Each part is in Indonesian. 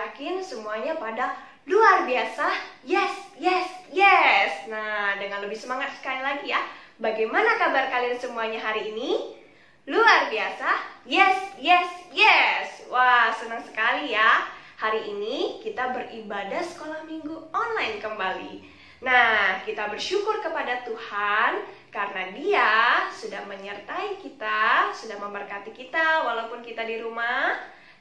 yakin semuanya pada luar biasa. Yes, yes, yes. Nah, dengan lebih semangat sekali lagi ya. Bagaimana kabar kalian semuanya hari ini? Luar biasa? Yes, yes, yes. Wah, senang sekali ya. Hari ini kita beribadah sekolah minggu online kembali. Nah, kita bersyukur kepada Tuhan karena Dia sudah menyertai kita, sudah memberkati kita walaupun kita di rumah,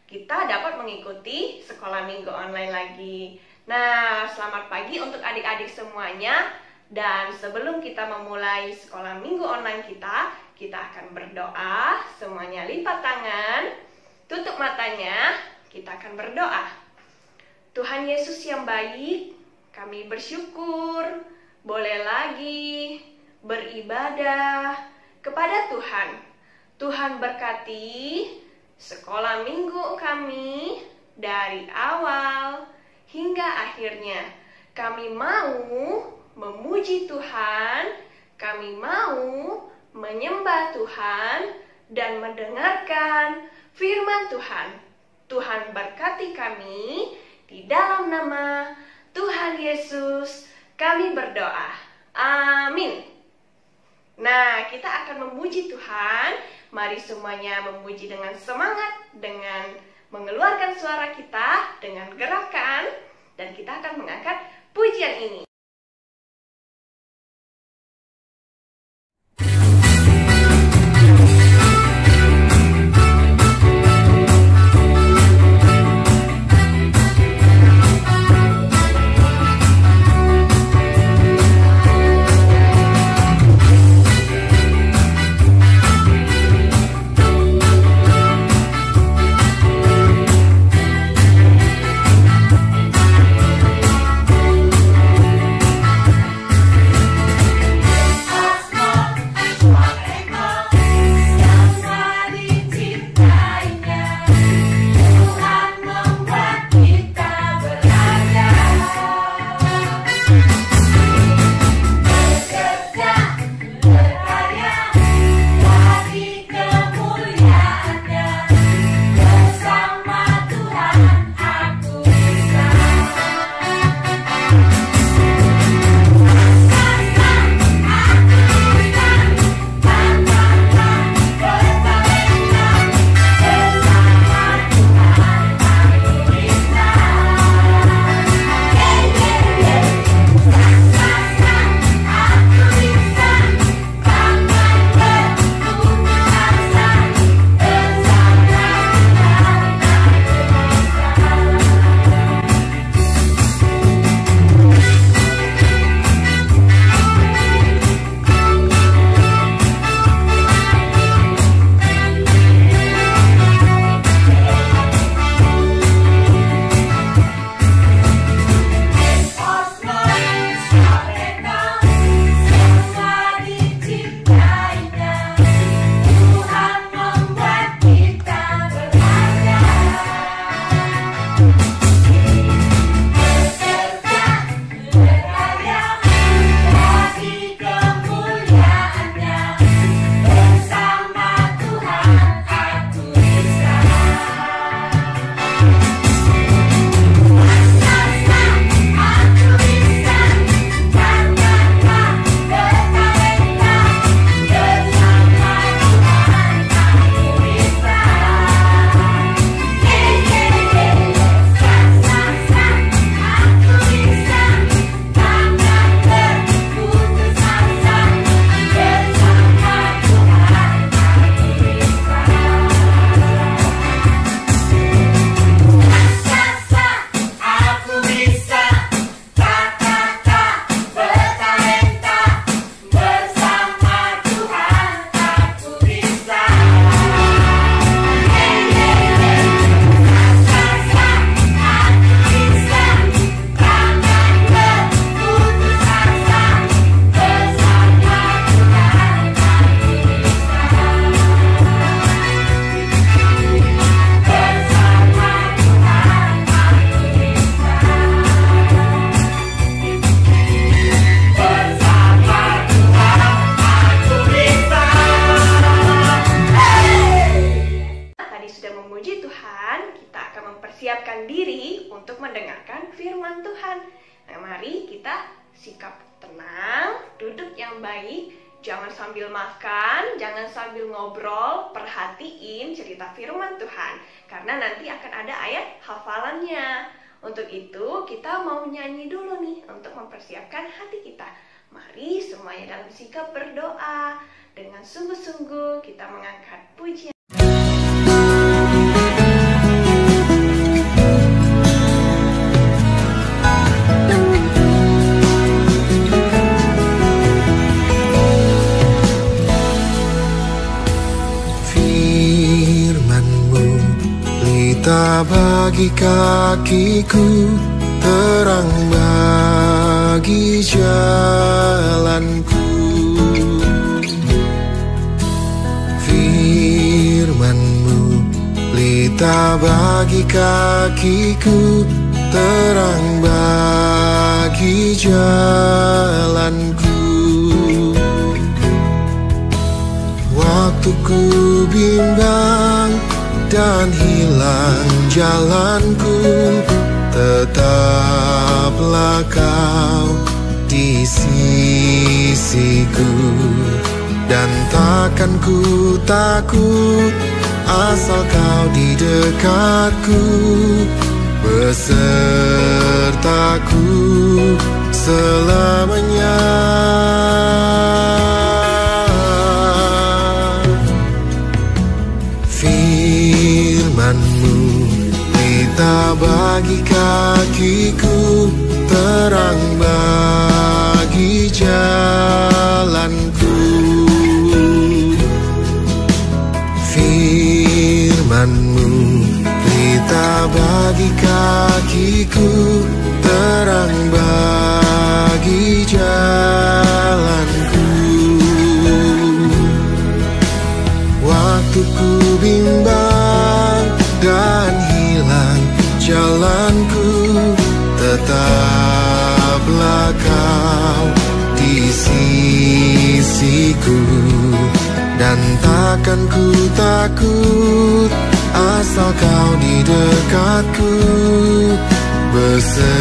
kita dapat mengikuti sekolah minggu online lagi. Nah, selamat pagi untuk adik-adik semuanya. Dan sebelum kita memulai sekolah minggu online kita akan berdoa. Semuanya lipat tangan, tutup matanya, kita akan berdoa. Tuhan Yesus yang baik, kami bersyukur boleh lagi beribadah kepada Tuhan. Tuhan berkati sekolah minggu kami dari awal hingga akhirnya. Kami mau memuji Tuhan, kami mau menyembah Tuhan dan mendengarkan firman Tuhan. Tuhan berkati kami di dalam nama Tuhan Yesus kami berdoa. Amin. Nah, kita akan memuji Tuhan. Mari semuanya memuji dengan semangat, dengan mengeluarkan suara kita, dengan gerakan. Dan kita akan mengangkat pujian ini. mendengarkan firman Tuhan. Nah, mari kita sikap tenang, duduk yang baik, jangan sambil makan, jangan sambil ngobrol, perhatiin cerita firman Tuhan, karena nanti akan ada ayat hafalannya. Untuk itu kita mau nyanyi dulu nih untuk mempersiapkan hati kita. Mari semuanya dalam sikap berdoa, dengan sungguh-sungguh kita mengangkat pujian. Bagi kakiku, terang bagi jalanku. Firman-Mu pelita bagi kakiku, terang bagi jalanku. Waktu ku bimbang dan hilang jalanku, tetaplah Kau di sisiku. Dan takkan ku takut, asal Kau di dekatku, besertaku selamanya. Firman-Mu pelita bagi kakiku, terang bagi jalanku. Firman-Mu pelita bagi kakiku, terang bagi jalanku. Waktu ku bimbang dan hilang jalanku, tetaplah Kau di sisiku. Dan takkan ku takut, asal Kau di dekatku, besertaku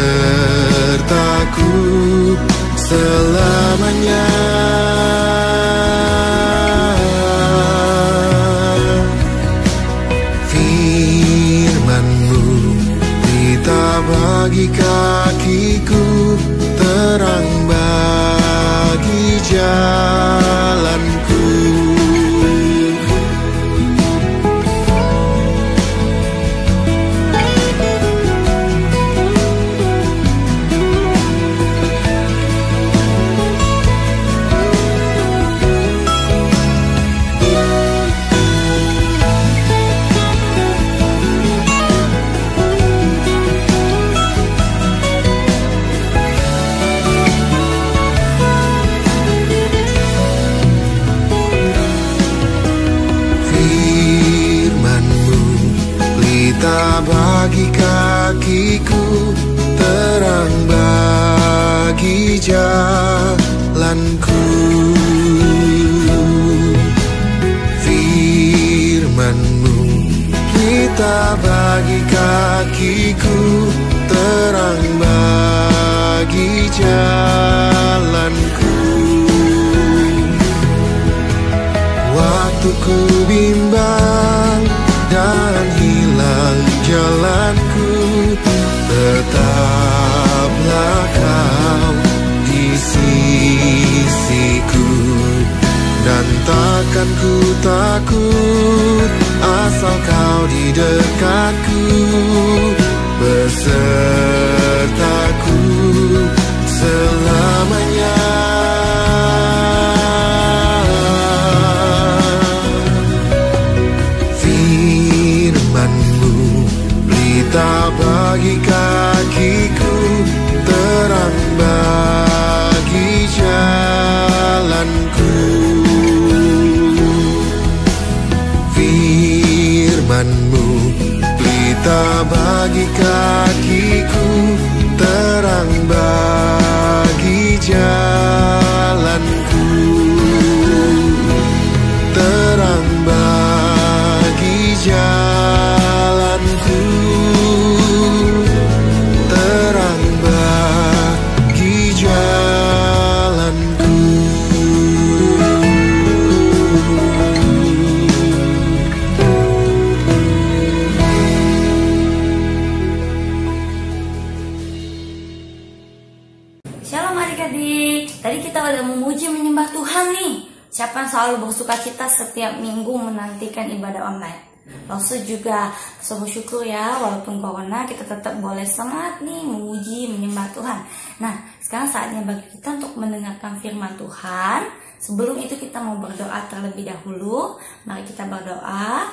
selamanya. Firman-Mu pelita bagi kakiku, terang bagi jalanku. Bagi kakiku, terang bagi jalanku. Firman-Mu pelita bagi kakiku, terang bagi jalanku. Waktu ku bimbang dan hilang jalanku, tetaplah Kau di sisiku. Dan takkan ku takut, asal Kau di dekatku, besertaku selamanya. Firman-Mu pelita bagi kakiku, terang bagi jalanku. Firman-Mu pelita bagi kakiku, terang bagi jalanku. Terang bagi jalanku, adik-adik, tadi kita udah memuji menyembah Tuhan nih. Siapa yang selalu bersuka cita setiap minggu menantikan ibadah online? Lalu juga bersyukur ya, walaupun corona kita tetap boleh semangat nih memuji menyembah Tuhan. Nah, sekarang saatnya bagi kita untuk mendengarkan firman Tuhan. Sebelum itu kita mau berdoa terlebih dahulu. Mari kita berdoa.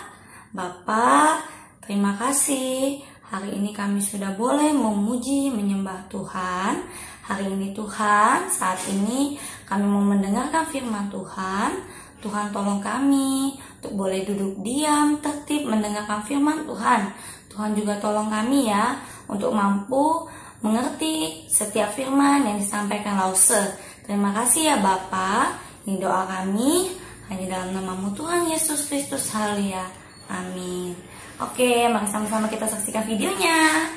Bapa, terima kasih. Hari ini kami sudah boleh memuji menyembah Tuhan. Hari ini Tuhan, saat ini kami mau mendengarkan firman Tuhan. Tuhan tolong kami untuk boleh duduk diam, tertib mendengarkan firman Tuhan. Tuhan juga tolong kami ya untuk mampu mengerti setiap firman yang disampaikan Lause. Terima kasih ya Bapa. Ini doa kami hanya dalam nama-Mu Tuhan Yesus Kristus. Haleluya. Amin. Oke, mari sama-sama kita saksikan videonya.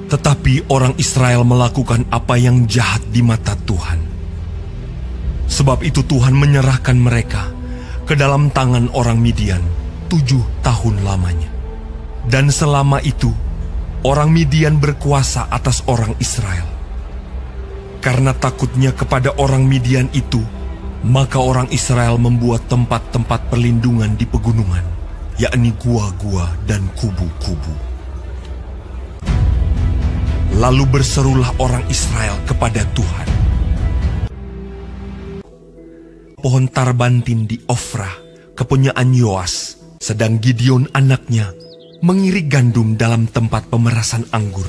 Tetapi orang Israel melakukan apa yang jahat di mata Tuhan. Sebab itu Tuhan menyerahkan mereka ke dalam tangan orang Midian 7 tahun lamanya. Dan selama itu, orang Midian berkuasa atas orang Israel. Karena takutnya kepada orang Midian itu, maka orang Israel membuat tempat-tempat perlindungan di pegunungan, yakni gua-gua dan kubu-kubu. Lalu berserulah orang Israel kepada Tuhan. Pohon tarbantin di Ofra, kepunyaan Yoas, sedang Gideon anaknya mengirik gandum dalam tempat pemerasan anggur.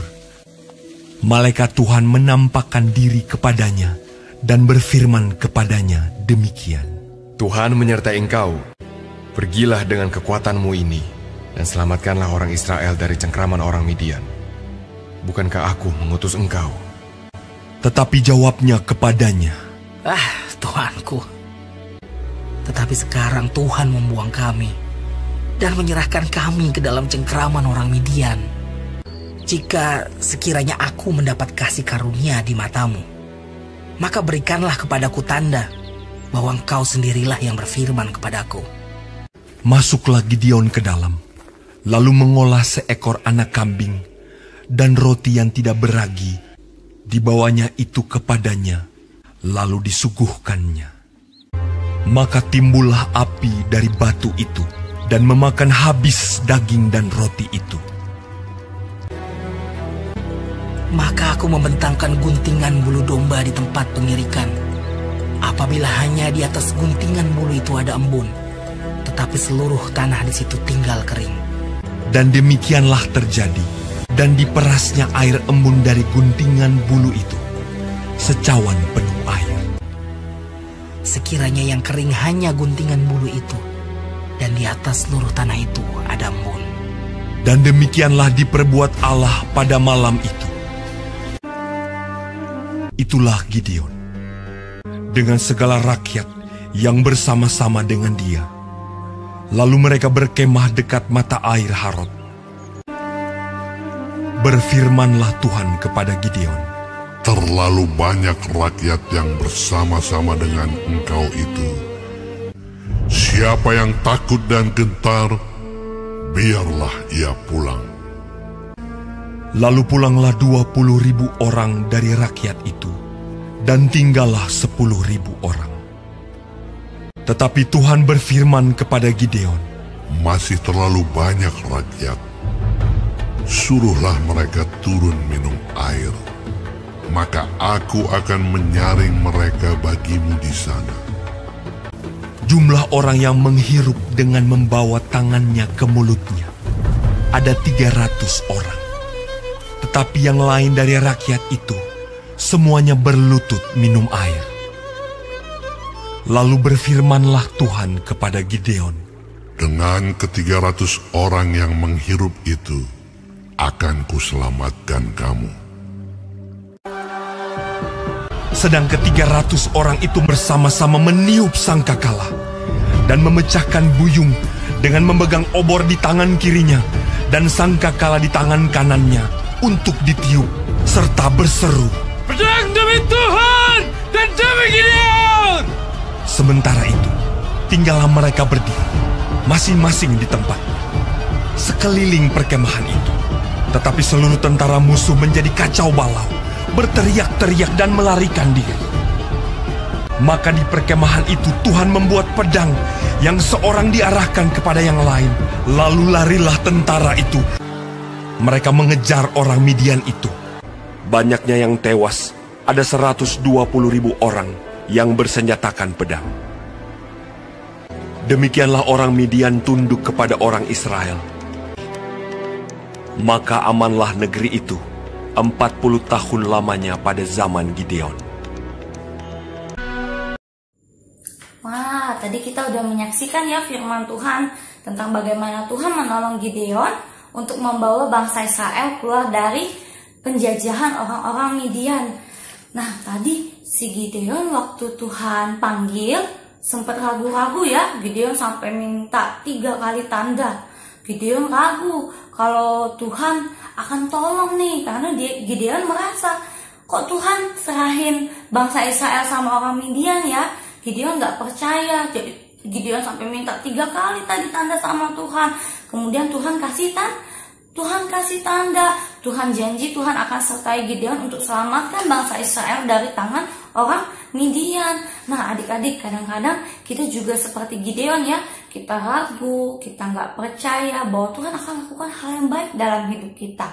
Malaikat Tuhan menampakkan diri kepadanya dan berfirman kepadanya demikian. Tuhan menyertai engkau. Pergilah dengan kekuatanmu ini dan selamatkanlah orang Israel dari cengkraman orang Midian. Bukankah aku mengutus engkau? Tetapi jawabnya kepadanya, Tuhanku. Tetapi sekarang Tuhan membuang kami dan menyerahkan kami ke dalam cengkraman orang Midian. Jika sekiranya aku mendapat kasih karunia di matamu, maka berikanlah kepadaku tanda bahwa engkau sendirilah yang berfirman kepadaku. Masuklah Gideon ke dalam, lalu mengolah seekor anak kambing dan roti yang tidak beragi, dibawanya itu kepadanya, lalu disuguhkannya. Maka timbullah api dari batu itu, dan memakan habis daging dan roti itu. Maka aku membentangkan guntingan bulu domba di tempat pengirikan. Apabila hanya di atas guntingan bulu itu ada embun, tetapi seluruh tanah di situ tinggal kering. Dan demikianlah terjadi. Dan diperasnya air embun dari guntingan bulu itu, secawan penuh air. Sekiranya yang kering hanya guntingan bulu itu, dan di atas seluruh tanah itu ada embun. Dan demikianlah diperbuat Allah pada malam itu. Itulah Gideon, dengan segala rakyat yang bersama-sama dengan dia. Lalu mereka berkemah dekat mata air Harod. Berfirmanlah Tuhan kepada Gideon, Terlalu banyak rakyat yang bersama-sama dengan engkau itu. Siapa yang takut dan gentar, biarlah ia pulang. Lalu pulanglah 20.000 orang dari rakyat itu, dan tinggallah 10.000 orang. Tetapi Tuhan berfirman kepada Gideon, Masih terlalu banyak rakyat. Suruhlah mereka turun minum air, maka aku akan menyaring mereka bagimu di sana. Jumlah orang yang menghirup dengan membawa tangannya ke mulutnya ada 300 orang. Tetapi yang lain dari rakyat itu semuanya berlutut minum air. Lalu berfirmanlah Tuhan kepada Gideon, Dengan ke-300 orang yang menghirup itu, akan kuselamatkan kamu. Sedang ke-300 orang itu bersama-sama meniup sangkakala dan memecahkan buyung dengan memegang obor di tangan kirinya dan sangkakala di tangan kanannya untuk ditiup serta berseru, Pedang demi Tuhan dan demi Gideon! Sementara itu, tinggallah mereka berdiam, masing-masing di tempatnya, sekeliling perkemahan itu. Tetapi seluruh tentara musuh menjadi kacau balau, berteriak-teriak dan melarikan diri. Maka di perkemahan itu Tuhan membuat pedang yang seorang diarahkan kepada yang lain. Lalu larilah tentara itu. Mereka mengejar orang Midian itu. Banyaknya yang tewas, ada 120.000 orang yang bersenjatakan pedang. Demikianlah orang Midian tunduk kepada orang Israel. Maka amanlah negeri itu 40 tahun lamanya pada zaman Gideon. Wah, tadi kita udah menyaksikan ya firman Tuhan tentang bagaimana Tuhan menolong Gideon untuk membawa bangsa Israel keluar dari penjajahan orang-orang Midian. Nah, tadi si Gideon waktu Tuhan panggil sempat ragu-ragu ya. Gideon sampai minta 3 kali tanda. Gideon ragu kalau Tuhan akan tolong nih, karena Gideon merasa kok Tuhan serahin bangsa Israel sama orang Midian ya. Gideon nggak percaya, jadi Gideon sampai minta 3 kali tadi tanda sama Tuhan. Kemudian Tuhan kasih tanda. Tuhan janji Tuhan akan sertai Gideon untuk selamatkan bangsa Israel dari tangan orang Midian. Nah, adik-adik, kadang-kadang kita juga seperti Gideon ya. Kita ragu, kita nggak percaya bahwa Tuhan akan lakukan hal yang baik dalam hidup kita.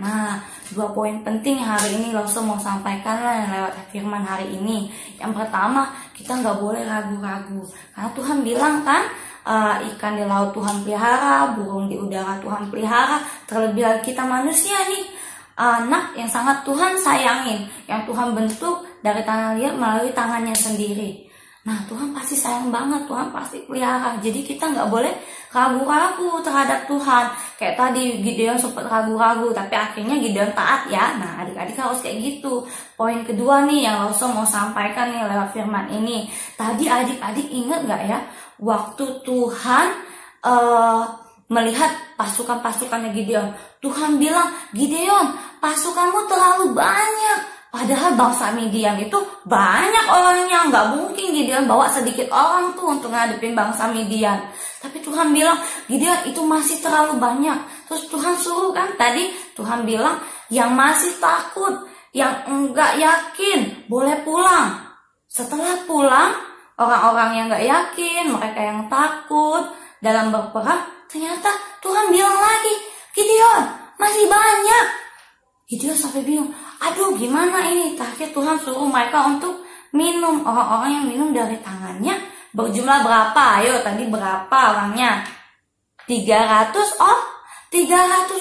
Nah, 2 poin penting hari ini Loso mau sampaikan lewat firman hari ini. Yang pertama, kita nggak boleh ragu-ragu. Karena Tuhan bilang kan, ikan di laut Tuhan pelihara, burung di udara Tuhan pelihara. Terlebih lagi kita manusia nih, anak yang sangat Tuhan sayangin, yang Tuhan bentuk dari tanah liat melalui tangannya sendiri. Nah, Tuhan pasti sayang banget, Tuhan pasti pelihara. Jadi kita nggak boleh ragu-ragu terhadap Tuhan. Kayak tadi Gideon sempat ragu-ragu, tapi akhirnya Gideon taat ya. Nah, adik-adik harus kayak gitu. Poin kedua nih yang Loso mau sampaikan nih lewat firman ini. Tadi adik-adik ingat nggak ya, waktu Tuhan melihat pasukan-pasukannya Gideon, Tuhan bilang, Gideon, pasukanmu terlalu banyak. Padahal bangsa Midian itu banyak orangnya, nggak mungkin Gideon bawa sedikit orang tuh untuk ngadepin bangsa Midian. Tapi Tuhan bilang, Gideon itu masih terlalu banyak. Terus Tuhan suruh kan tadi, Tuhan bilang, yang masih takut, yang enggak yakin, boleh pulang. Setelah pulang, orang-orang yang nggak yakin, mereka yang takut dalam berperang, ternyata Tuhan bilang lagi, Gideon, masih banyak. Gideon sampai bingung, aduh gimana ini? Terakhir Tuhan suruh mereka untuk minum. Orang-orang yang minum dari tangannya berjumlah berapa? Ayo tadi berapa orangnya? 300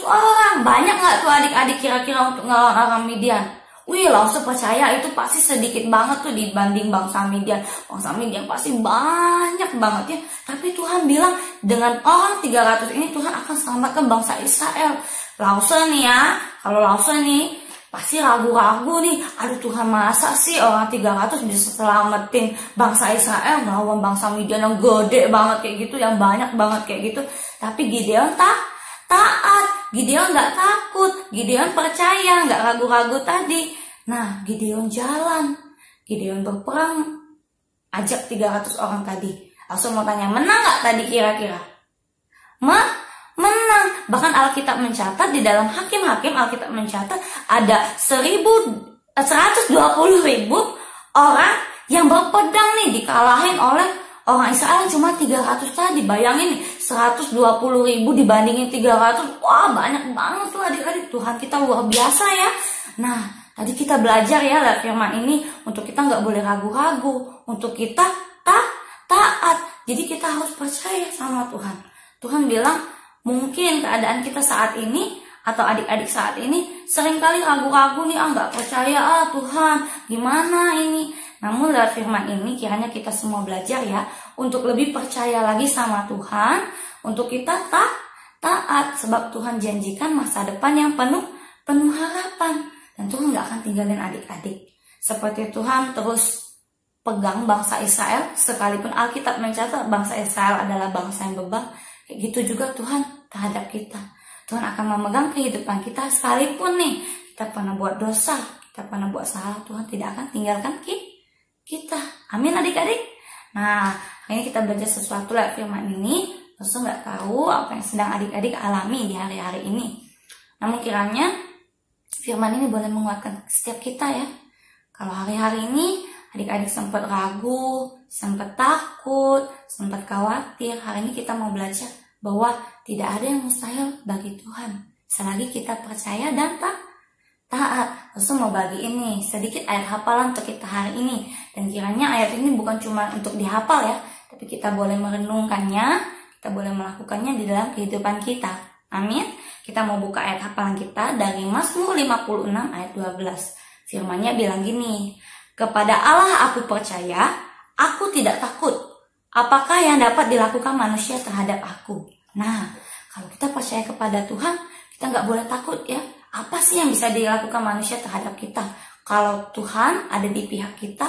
orang. Banyak nggak tuh adik-adik kira-kira untuk ngelawan orang Midian? Wih, langsung percaya itu pasti sedikit banget tuh dibanding bangsa Midian. Bangsa Midian pasti banyak banget ya. Tapi Tuhan bilang dengan orang 300 ini Tuhan akan selamatkan bangsa Israel. Lause nih ya, kalau Lause nih pasti ragu-ragu nih, aduh Tuhan masa sih orang 300 bisa selamatin bangsa Israel melawan bangsa Midian yang gede banget kayak gitu, yang banyak banget kayak gitu. Tapi Gideon taat, Gideon nggak takut, Gideon percaya, nggak ragu-ragu tadi. Nah, Gideon jalan, Gideon berperang, ajak 300 orang tadi. Langsung mau tanya, menang nggak tadi kira-kira? Menang. Bahkan Alkitab mencatat di dalam Hakim-Hakim, Alkitab mencatat ada 120.000 orang yang berpedang nih dikalahin oleh orang Israel cuma 300 tadi. Bayangin nih, 120.000 dibandingin 300. Wah, banyak banget tuh adik-adik. Tuhan kita luar biasa ya. Nah, tadi kita belajar ya lewat firman ini untuk kita nggak boleh ragu-ragu, untuk kita taat. Jadi kita harus percaya sama Tuhan. Tuhan bilang, mungkin keadaan kita saat ini atau adik-adik saat ini seringkali ragu-ragu nih, nggak percaya Tuhan, gimana ini? Namun lewat firman ini kiranya kita semua belajar ya untuk lebih percaya lagi sama Tuhan, untuk kita taat sebab Tuhan janjikan masa depan yang penuh harapan dan Tuhan nggak akan tinggalin adik-adik. Seperti Tuhan terus pegang bangsa Israel, sekalipun Alkitab mencatat bangsa Israel adalah bangsa yang bebal. Kayak gitu juga Tuhan terhadap kita. Tuhan akan memegang kehidupan kita sekalipun nih kita pernah buat dosa, kita pernah buat salah, Tuhan tidak akan tinggalkan kita. Amin adik-adik. Nah, hari ini kita belajar sesuatu lewat firman ini. Terus nggak tahu apa yang sedang adik-adik alami di hari-hari ini. Namun kiranya firman ini boleh menguatkan setiap kita ya. Kalau hari-hari ini adik-adik sempat ragu, sempat takut, sempat khawatir, hari ini kita mau belajar bahwa tidak ada yang mustahil bagi Tuhan. Selagi kita percaya dan taat. Terus mau bagi ini sedikit ayat hafalan untuk kita hari ini. Dan kiranya ayat ini bukan cuma untuk dihafal ya, tapi kita boleh merenungkannya, kita boleh melakukannya di dalam kehidupan kita. Amin. Kita mau buka ayat hafalan kita dari Mazmur 56 ayat 12. Firman-Nya bilang gini, kepada Allah aku percaya, aku tidak takut. Apakah yang dapat dilakukan manusia terhadap aku? Nah, kalau kita percaya kepada Tuhan, kita nggak boleh takut ya. Apa sih yang bisa dilakukan manusia terhadap kita? Kalau Tuhan ada di pihak kita,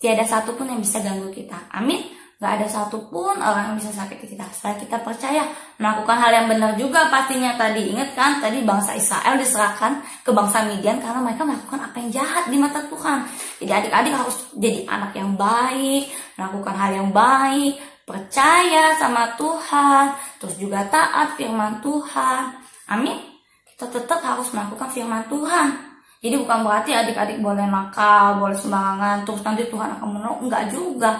tiada satupun yang bisa ganggu kita. Amin. Gak ada satupun orang yang bisa sakiti kita. Setelah kita percaya melakukan hal yang benar juga pastinya tadi. Ingat kan tadi bangsa Israel diserahkan ke bangsa Midian karena mereka melakukan apa yang jahat di mata Tuhan. Jadi adik-adik harus jadi anak yang baik, melakukan hal yang baik, percaya sama Tuhan, terus juga taat firman Tuhan. Amin. Kita tetap harus melakukan firman Tuhan. Jadi bukan berarti adik-adik boleh nakal, boleh sembarangan, terus nanti Tuhan akan menolong. Enggak juga.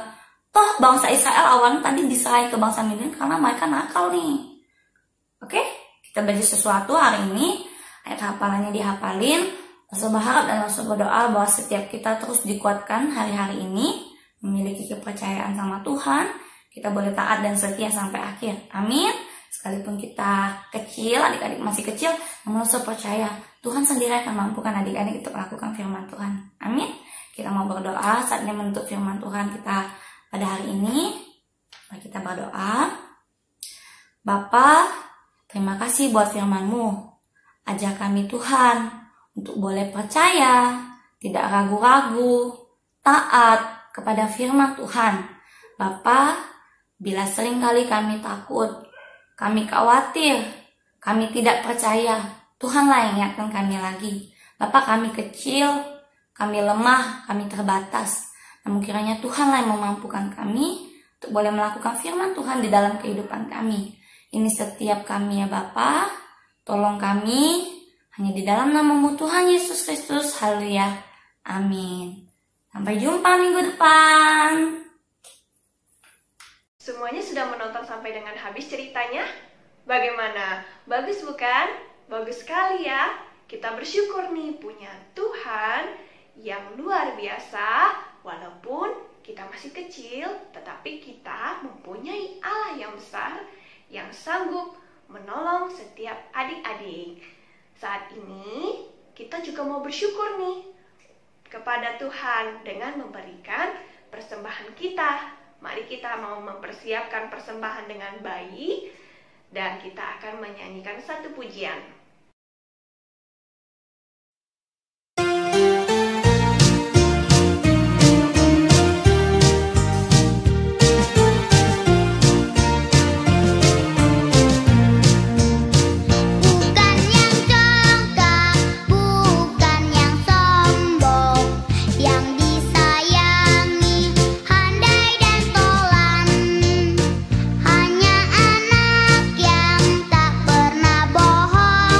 Toh bangsa Israel awalnya tadi diserahin ke bangsa Midian karena mereka nakal nih. Oke, kita belajar sesuatu hari ini. Ayat hafalannya dihafalin. Rasul berharap dan Rasul berdoa bahwa setiap kita terus dikuatkan hari-hari ini, memiliki kepercayaan sama Tuhan. Kita boleh taat dan setia sampai akhir. Amin. Sekalipun kita kecil, adik-adik masih kecil, namun Rasul percaya Tuhan sendiri akan mampukan adik-adik untuk melakukan firman Tuhan. Amin. Kita mau berdoa saatnya menuntut firman Tuhan kita pada hari ini. Kita berdoa. Bapa, terima kasih buat firman-Mu. Ajar kami Tuhan untuk boleh percaya, tidak ragu-ragu, taat kepada firman Tuhan. Bapa, bila seringkali kami takut, kami khawatir, kami tidak percaya, Tuhanlah yang ingatkan kami lagi. Bapa, kami kecil, kami lemah, kami terbatas. Namun kiranya Tuhanlah yang memampukan kami untuk boleh melakukan firman Tuhan di dalam kehidupan kami. Ini setiap kami ya Bapa. Tolong kami hanya di dalam nama-Mu Tuhan Yesus Kristus. Haleluya. Amin. Sampai jumpa minggu depan. Semuanya sudah menonton sampai dengan habis ceritanya? Bagaimana? Bagus bukan? Bagus sekali ya. Kita bersyukur nih punya Tuhan yang luar biasa. Walaupun kita masih kecil, tetapi kita mempunyai Allah yang besar yang sanggup menolong setiap adik-adik. Saat ini kita juga mau bersyukur nih kepada Tuhan dengan memberikan persembahan kita. Mari kita mau mempersiapkan persembahan dengan baik dan kita akan menyanyikan satu pujian. Hanya anak yang tak pernah bohong.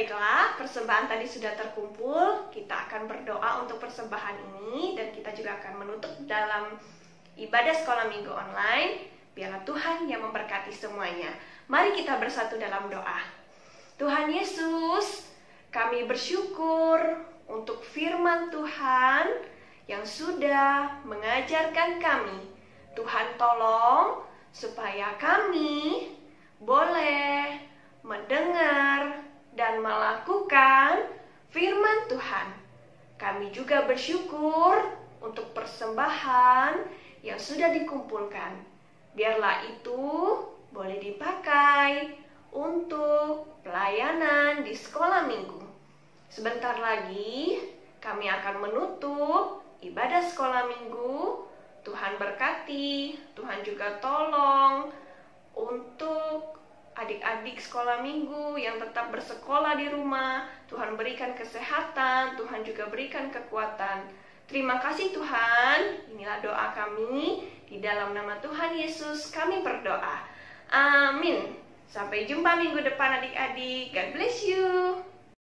Baiklah, persembahan tadi sudah terkumpul. Kita akan berdoa untuk persembahan ini dan kita juga akan menutup dalam ibadah sekolah minggu online. Biarlah Tuhan yang memberkati semuanya. Mari kita bersatu dalam doa. Tuhan Yesus, kami bersyukur untuk firman Tuhan yang sudah mengajarkan kami. Tuhan tolong supaya kami boleh mendengar dan melakukan firman Tuhan. Kami juga bersyukur untuk persembahan yang sudah dikumpulkan. Biarlah itu boleh dipakai untuk pelayanan di sekolah minggu. Sebentar lagi kami akan menutup ibadah sekolah minggu. Tuhan berkati, Tuhan juga tolong untuk adik-adik sekolah minggu yang tetap bersekolah di rumah. Tuhan berikan kesehatan, Tuhan juga berikan kekuatan. Terima kasih Tuhan. Inilah doa kami. Di dalam nama Tuhan Yesus kami berdoa. Amin. Sampai jumpa minggu depan adik-adik. God bless you.